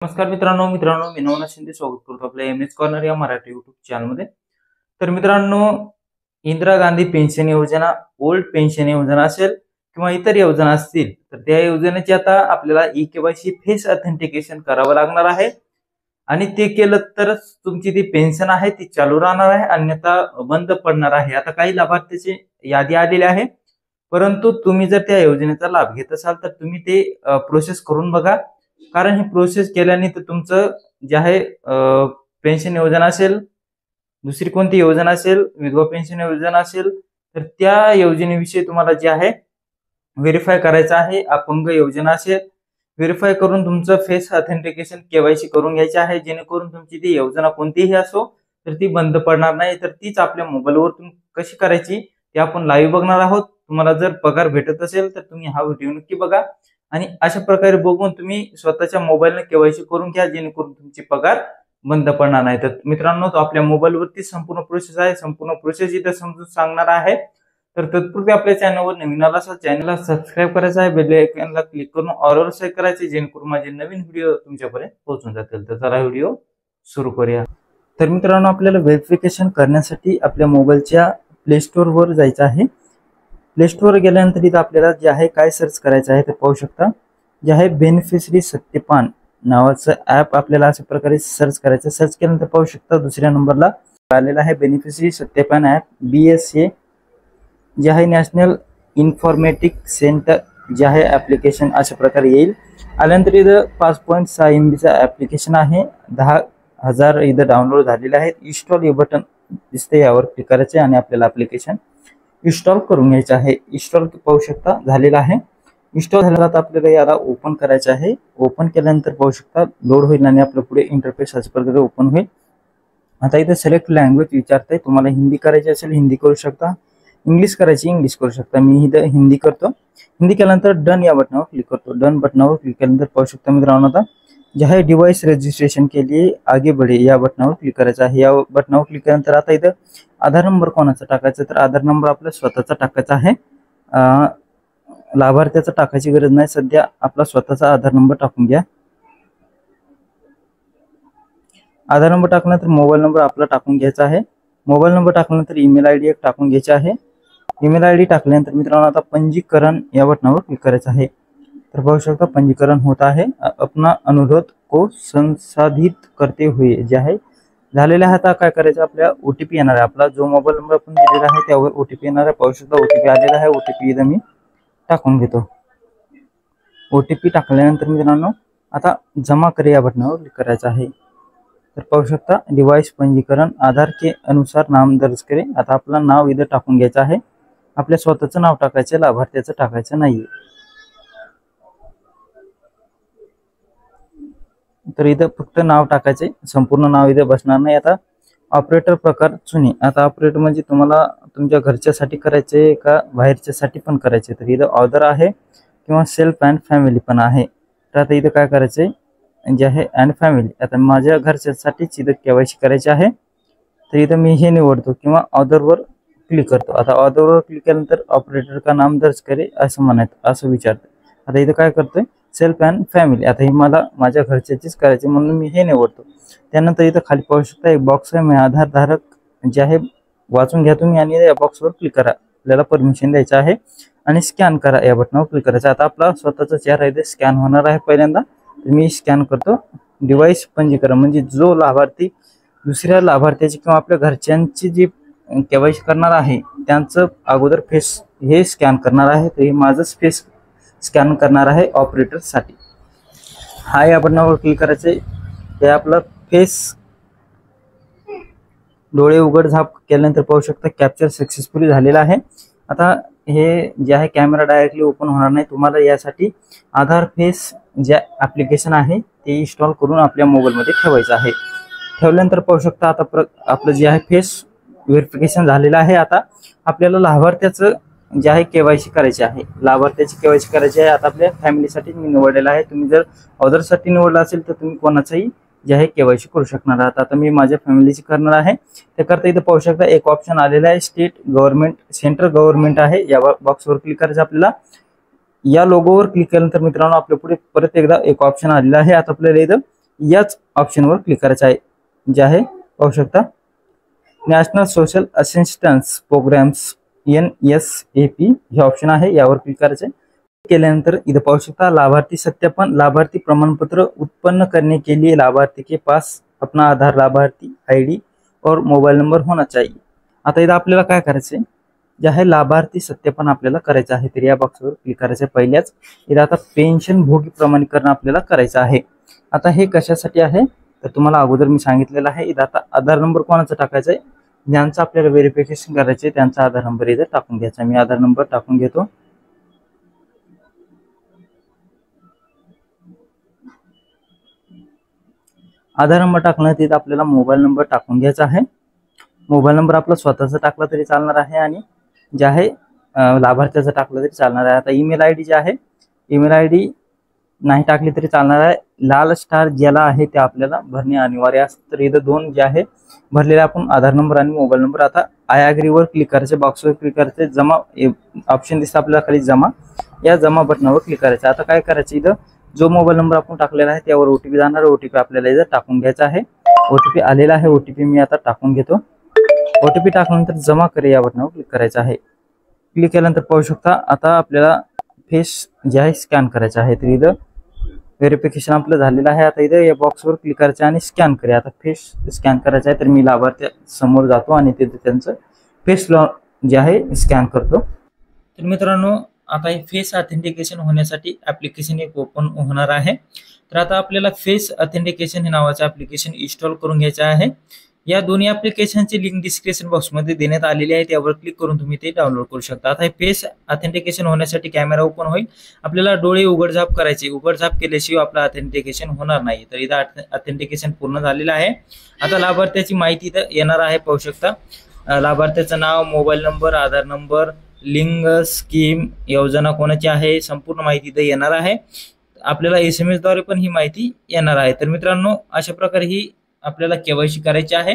नमस्कार मित्रांनो मी नवनाथ शिंदे स्वागत करतो आपल्या एमएस कॉर्नर या मराठी युट्यूब चॅनलमध्ये। तर मित्रांनो, इंदिरा गांधी पेन्शन योजना, ओल्ड पेन्शन योजना असेल किंवा इतर योजना असतील तर त्या योजनेची आता आपल्याला ई-केवायसी फेस ऑथेंटिकेशन करावं लागणार आहे आणि ते केलं तरच तुमची ती पेन्शन आहे ती चालू राहणार आहे, अन्यथा बंद पडणार आहे। आता काही लाभार्थीची यादी आलेली आहे, परंतु तुम्ही जर त्या योजनेचा लाभ घेत असाल तर तुम्ही ते प्रोसेस करून बघा, कारण ही प्रोसेस केल्याने तर तुमचं जे आहे पेन्शन योजना असेल, दुसरी कोणती योजना असेल, विधवा पेन्शन योजना असेल तर त्या योजनेविषयी तुम्हाला जे आहे व्हेरीफाय करायचं आहे। अपंग योजना असेल व्हेरीफाय करून तुमचं फेस ऑथेंटिकेशन केवायसी करून घ्यायचे आहे, जेणेकरून तुमची ती योजना कोणतीही असो तर ती बंद पडणार नाही। तर तीच आपल्या मोबाईलवर तुम्ही कशी करायची ते आपण लाईव्ह बघणार आहोत। तुम्हाला जर पगार भेटत असेल तर तुम्ही हा व्हिडिओ नक्की बघा आणि अशा प्रकारे बघून तुम्ही स्वतःच्या मोबाईलने केवायसी करून घ्या, जेणेकरून तुमची पगार बंद पडणार नाही। तर मित्रांनो, तो आपल्या मोबाईलवरती संपूर्ण प्रोसेस आहे, संपूर्ण प्रोसेस इथे समजून सांगणार आहे। तर तत्पूर्वी आपल्या चॅनलवर नवीन आला असाल चॅनलला सबस्क्राईब करायचं आहे, बेल आयकॉनला क्लिक करून ऑलवर सेट करायचे, जेणेकरून माझे नवीन व्हिडिओ तुमच्यापर्यंत पोहोचून जातील। तर चला व्हिडिओ सुरू करूया। तर मित्रांनो, आपल्याला व्हेरिफिकेशन करण्यासाठी आपल्या मोबाईलच्या प्ले स्टोर वर जायचं आहे। प्ले स्टोर गेल्यानंतर इथं आपल्याला जे आहे काय सर्च करायचं आहे ते पाहू शकता। जे आहे बेनिफिशरी सत्यपान नावाचं ऍप आपल्याला अशा प्रकारे सर्च करायचं। सर्च केल्यानंतर पाहू शकता दुसऱ्या नंबरला आलेला आहे बेनिफिशरी सत्यपान ऍप BSA, जे आहे नॅशनल इन्फॉर्मेटिक सेंटर जे आहे ऍप्लिकेशन अशा प्रकारे येईल। आल्यानंतर इथं 5.6 MB चा ऍप्लिकेशन आहे, 10,000 इथं डाउनलोड झालेले आहेत। इन्स्टॉल हे बटन दिसते, यावर क्लिक करायचे आणि आपल्याला ऍप्लिकेशन इन्स्टॉल करून घ्यायचं आहे। इन्स्टॉल पाहू शकता झालेला आहे। इन्स्टॉल झाला तर आपल्याला याला ओपन करायचं आहे। ओपन केल्यानंतर पाहू शकता लोड होईल आणि आपल्या पुढे इंटरफेस अशा प्रकारे ओपन होईल। आता इथे सिलेक्ट लँग्वेज विचारते, तुम्हाला हिंदी करायची असेल हिंदी करू शकता, इंग्लिश करायची इंग्लिश करू शकता। मी इथं हिंदी करतो। हिंदी केल्यानंतर डन या बटनावर क्लिक करतो। डन बटनावर क्लिक केल्यानंतर पाहू शकता मित्रांनो, आता जे आहे डिवाइस रजिस्ट्रेशन के लिए आगे बढ़े या बटनावर क्लिक करायचं आहे। या बटनावर क्लिक केल्यानंतर आता इथं आधार नंबर कोणाचा टाकायचा, तर आधार नंबर आपला स्वतःचा टाकायचा आहे। लाभार्थ्याचा टाकायची गरज नाही, सध्या आपला स्वतःचा आधार नंबर टाकून घ्या। आधार नंबर टाकल्यानंतर मोबाईल नंबर आपला टाकून घ्यायचा आहे। मोबाईल नंबर टाकल्यानंतर ईमेल आयडी एक टाकून घ्यायची आहे। ईमेल आयडी टाकल्यानंतर मित्रांनो आता पंजीकरण या बटनावर क्लिक करायचं आहे। तर पाहू शकता पंजीकरण होत आहे। अपना अनुरोध को संसाधित करते हुए जे आहे झालेले आहे। आता काय करायचं, आपल्या OTP येणार आहे, आपला जो मोबाईल नंबर आपण दिलेला आहे त्यावर OTP येणार आहे। पाहू शकता OTP आलेला आहे। OTP इथं मी टाकून घेतो। OTP टाकल्यानंतर मित्रांनो आता जमा करे या बटनावर क्लिक करायचं आहे। तर पाहू शकता डिवाइस पंजीकरण आधार के अनुसार नाम दर्ज करे। आता आपलं नाव इथं टाकून घ्यायचं आहे, आपल्या स्वतःचं नाव टाकायचं, लाभार्थ्याचं टाकायचं नाहीये। तर इथं फक्त नाव टाकायचे, संपूर्ण नाव इथे बसणार नाही। आता ऑपरेटर प्रकार चुनी, आता ऑपरेटर म्हणजे तुम्हाला तुमच्या घरच्यासाठी करायचे का बाहेरच्यासाठी पण करायचे, तर इथं ऑर्डर आहे किंवा सेल्फ अँड फॅमिली पण आहे। तर आता इथं काय करायचंय जे आहे अँड फॅमिली, आता माझ्या घरच्यासाठीच इथं केवायसी करायची आहे, तर इथं मी हे निवडतो किंवा ऑर्डर वर क्लिक करतो। आता ऑर्डर वर क्लिक केल्यानंतर ऑपरेटर का नाम दर्ज करे असं म्हणायचं, असं विचारतं। आता इथं काय करतोय सेल्फ अँड फॅमिली, आता हे मला माझ्या घरच्याचीच करायचे म्हणून मी हे निवडतो। त्यानंतर इथं खाली पाहू शकता एक बॉक्स आहे, मी आधार धारक जे आहे वाचून घ्या तुम्ही आणि या बॉक्सवर क्लिक करा, आपल्याला परमिशन द्यायचं आहे आणि स्कॅन करा या बटनावर क्लिक करायचं। आता आपला स्वतःचा चेहरा इथे स्कॅन होणार आहे पहिल्यांदा, तर मी स्कॅन करतो। डिवाइस पंजीकरण म्हणजे जो लाभार्थी दुसऱ्या लाभार्थ्याची किंवा आपल्या घरच्यांची जी केवायसी करणार आहे त्यांचं अगोदर फेस हे स्कॅन करणार आहे, तर हे माझंच फेस स्कॅन करणार आहे ऑपरेटर साठी। हा या बटनावर क्लिक करायचे, हे आपला फेस डोळे उघड झाप केल्यानंतर पाहू शकता कॅप्चर सक्सेसफुली झालेला आहे। आता हे जे आहे कॅमेरा डायरेक्टली ओपन होणार नाही, तुम्हाला यासाठी आधार फेस जे ऍप्लिकेशन आहे ते इन्स्टॉल करून आपल्या मोबाईलमध्ये ठेवायचं आहे। ठेवल्यानंतर पाहू शकता आता आपलं जे आहे फेस व्हेरिफिकेशन झालेलं आहे। आता आपल्याला लाभार्थ्याचं जे आहे केवायसी करायची आहे, लाभार्थ्याची केवायसी करायची आहे। आता आपल्या फॅमिलीसाठी मी निवडलेला आहे, तुम्ही जर अदरसाठी निवडला असेल तर तुम्ही कोणाचाही जे आहे केवायसी करू शकणार आहात। आता मी माझ्या फॅमिलीची करणार आहे, त्याकरता इथे पाहू शकता एक ऑप्शन आलेला आहे स्टेट गव्हर्नमेंट सेंट्रल गव्हर्नमेंट आहे, या बॉक्सवर क्लिक करायचं आपल्याला। या लोगोवर क्लिक केल्यानंतर मित्रांनो आपल्या पुढे परत एकदा एक ऑप्शन आलेला आहे। आता आपल्याला इथं याच ऑप्शनवर क्लिक करायचं आहे, जे आहे पाहू शकता national social assistance programs NSAP हे ऑप्शन आहे, यावर क्लिक करायचं आहे। केल्यानंतर इधर पाहू शकता लाभार्थी सत्यापन, लाभार्थी प्रमाणपत्र उत्पन्न करने के लिए लाभार्थी के पास अपना आधार, लाभार्थी ID और मोबाईल नंबर होना चाहिए। आता इथं आपल्याला काय करायचं आहे, जे आहे लाभार्थी सत्यापन आपल्याला करायचं आहे, तर या बॉक्सवर क्लिक करायचं आहे। पहिल्याच इथं आता पेन्शन भोगी प्रमाणीकरण आपल्याला करायचं आहे। आता हे कशासाठी आहे तर तुम्हाला अगोदर मी सांगितलेलं आहे। इथं आता आधार नंबर कोणाचा टाकायचा आहे, ज्यांचं आपल्याला व्हेरिफिकेशन करायचं आहे त्यांचा आधार नंबर इथं टाकून घ्यायचा। मी आधार नंबर टाकून घेतो। आधार नंबर टाकला तिथे आपल्याला मोबाईल नंबर टाकून घ्यायचा आहे। मोबाईल नंबर आपला स्वतःचा टाकला तरी चालणार आहे आणि जे आहे लाभार्थ्याचा टाकला तरी चालणार आहे। आता ईमेल ID जे आहे, ईमेल ID नाही टाकली तरी चालणार आहे। लाल स्टार ज्याला आहे ते आपल्याला भरणे अनिवार्य असतं। तर इथं दोन जे आहे भरलेले आपण आधार नंबर आणि मोबाईल नंबर। आता आय अग्री वर क्लिक करायचं, बॉक्सवर क्लिक करायचं, जमा ऑप्शन दिसतं आपल्याला खाली जमा, या जमा बटनावर क्लिक करायचं। आता काय करायचं, इथं जो मोबाईल नंबर आपण टाकलेला आहे त्यावर OTP जाणार, OTP आपल्याला इथं टाकून घ्यायचा आहे। OTP आलेला आहे, OTP मी आता टाकून घेतो। OTP टाकल्यानंतर जमा करे या बटनावर क्लिक करायचं आहे। क्लिक केल्यानंतर पाहू शकता आता आपल्याला फेस जे आहे स्कॅन करायचं आहे। तर इथं व्हेरिफिकेशन आपलं झालेलं आहे। आता इथं या बॉक्सवर क्लिक करायचं आणि स्कॅन करूया। आता फेस स्कॅन करायचं आहे, तर मी लाभार्थी समोर जातो आणि तिथे त्यांचं फेस जे आहे स्कॅन करतो। तर मित्रांनो आता हे फेस ऑथेंटिकेशन होण्यासाठी ऍप्लिकेशन एक ओपन होणार आहे। तर आता आपल्याला फेस ऑथेंटिकेशन हे नावाचं ऍप्लिकेशन इन्स्टॉल करून घ्यायचं आहे। या दोन्ही ऍप्लिकेशनची लिंक डिस्क्रिप्शन बॉक्समध्ये देण्यात आलेली आहे, त्यावर क्लिक करून तुम्ही ते डाउनलोड करू शकता। आता हे फेस ऑथेंटिकेशन होण्यासाठी कॅमेरा ओपन होईल, आपल्याला डोळे उघडझाप करायचे, उघडझाप केल्याशिवाय आपलं ऑथेंटिकेशन होणार नाही। तर इथं ऑथेंटिकेशन पूर्ण झालेलं आहे। आता लाभार्थ्याची माहिती इथं येणार आहे, पाहू शकता लाभार्थ्याचं नाव, मोबाईल नंबर, आधार नंबर, लिंग, स्कीम, योजना कोणाची आहे, संपूर्ण माहिती इथं येणार आहे। आपल्याला SMS द्वारे पण ही माहिती येणार आहे। तर मित्रांनो अशा प्रकारे ही आपल्याला KYC करायची आहे।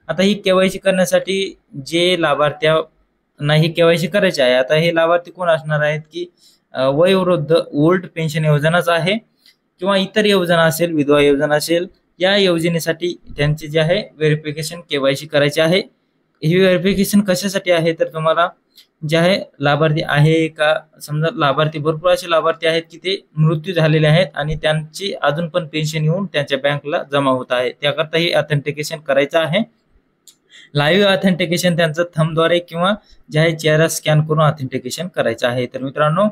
आता ही KYC करण्यासाठी जे लाभार्थ्यांना ही KYC करायची आहे, आता हे लाभार्थी कोण असणार आहेत की वयोवृद्ध ओल्ड पेन्शन योजनाच आहे किंवा इतर योजना असेल, विधवा योजना असेल, या योजनेसाठी त्यांचे जे आहे व्हेरिफिकेशन KYC करायचे आहे। ही व्हेरिफिकेशन कशासाठी आहे तर तुम्हाला जे आहे लाभार्थी आहे का, समजा लाभार्थी भरपूर असे लाभार्थी आहेत की ते मृत्यू झालेले आहेत आणि त्यांची अजून पण पेन्शन येऊन त्यांच्या बँकला जमा होत आहे, त्याकरता हे ऑथेंटिकेशन करायचं आहे। लाईव्ह ऑथेंटिकेशन त्यांचं थंबद्वारे किंवा जे आहे चेहरा स्कॅन करून ऑथेंटिकेशन करायचं आहे। तर मित्रांनो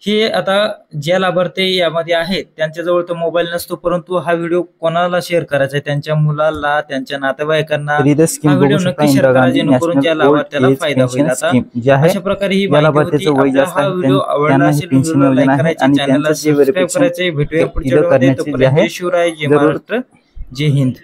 हे आता ज्या लाभार्थी यामध्ये आहेत त्यांच्याजवळ तो मोबाईल नसतो, परंतु हा व्हिडिओ कोणाला शेअर करायचा आहे, त्यांच्या मुलाला, त्यांच्या नातेवाईकांना हा व्हिडिओ नक्की शेअर करा, जेणेकरून ज्या लाभार्थ्याला फायदा होईल। आता अशा प्रकारे ही माहिती होती। हा व्हिडिओ आवडला असेल व्हिडिओला लाईक करायचे, चॅनलला सबस्क्राइब करायचे। भेटूया पुढच्या व्हिडिओमध्ये, तोपर्यंत जय शिवराय, जय महाराष्ट्र, जय हिंद।